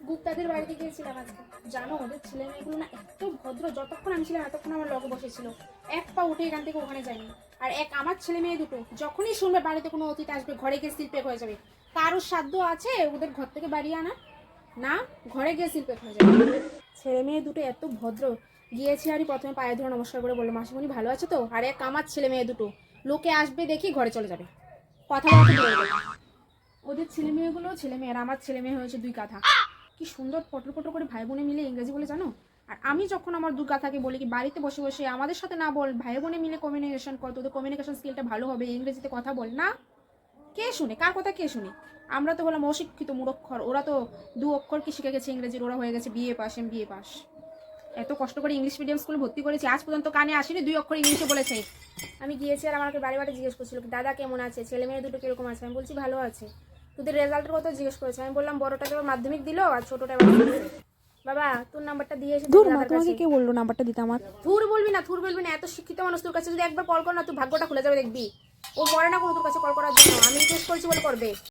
গুপ্তাদের বাড়িতে গিয়েছিলাম আজকে। জানো ওদের ছেলে মেয়েগুলো না এত ভদ্র, যতক্ষণ আমি ছিলাম এতক্ষণ আমার লগে বসেছিল, এক পা উঠে এখান থেকে ওখানে যায়নি। আর আমার ছেলে মেয়ে দুটো যখনই শুনবে বাড়িতে কোনো অতিথি আসবে ঘরে গিয়ে শিল্পেক হয়ে যাবে। কারোর সাধ্য আছে ওদের ঘর থেকে বাড়ি আনা? না, ঘরে গিয়ে শিল্পেক হয়ে যাবে। ছেলে মেয়ে দুটো এত ভদ্র, গিয়েছি আর প্রথমে পায়ে ধরে নমস্কার করে বললো মাসিমণি ভালো আছে তো। আর আমার ছেলে মেয়ে দুটো লোকে আসবে দেখি ঘরে চলে যাবে, কথা বলতে দূরের কথা। ওদের ছেলে মেয়েগুলো ছেলে মেয়ে, আর আমার ছেলে মেয়ে হয়েছে দুই কাঁথা। কি সুন্দর পটর পটর করে ভাই বোনে মিলে ইংরেজি বলে জানো। আর আমি যখন আমার দুই কাঁথাকে বলি কি বাড়িতে বসে বসে আমাদের সাথে না বল, ভাই বোনে মিলে কমিউনিকেশন কর, তোদের কমিউনিকেশন স্কিলটা ভালো হবে, ইংরেজিতে কথা বল না। কে শুনে, কার কথা কে শুনে? আমরা তো হলাম অশিক্ষিত মূরক্ষর, ওরা তো দু অক্ষর কি শিখে গেছে ইংরেজির, ওরা হয়ে গেছে বিএ পাস এমবিএ পাস। এত কষ্ট করে ইংলিশ মিডিয়াম স্কুলে ভর্তি করেছি, আজ পর্যন্ত কানে আসেনি দুই অক্ষর ইংলিশে বলেছে। আমি গিয়েছি আর আমাকে বাড়ি বাড়ি জিজ্ঞেস করছিল দাদা কেমন আছে, ছেলে মেয়ে দুটো কিরকম আছে। আমি বলছি ভালো আছে। তোদের রেজাল্টের কথা জিজ্ঞেস করেছে। আমি বললাম বড়টাকে এবার মাধ্যমিক দিল আর ছোটটা এবার বাবা তোর নাম্বারটা দিয়ে এসে ধুর মা, তোমাকে কে বললো নাম্বারটা দিতে আমার? থুর বলবি না, থুর বলবি না। এত শিক্ষিত মানুষ তোর কাছে যদি একবার কল কর না, তুই ভাগ্যটা খুলে যাবে দেখবি। ও পড়ে না কোনো তোর কাছে কল করার জন্য, আমি রিকোয়েস্ট করেছি বলে করবে।